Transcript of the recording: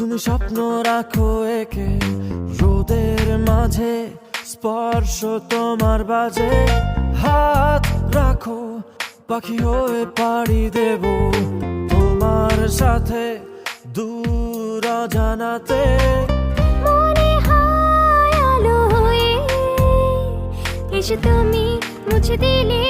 তুমি স্বপ্ন রাখো একে রোদের মাঝে, স্পর্শ তোমার বাজে, হাত রাখো পাখি হয়ে পাড়ি দেব তোমার সাথে দূর অজানাতে। মনে হয় আলো হয়ে এসে তুমি মুছে দিলে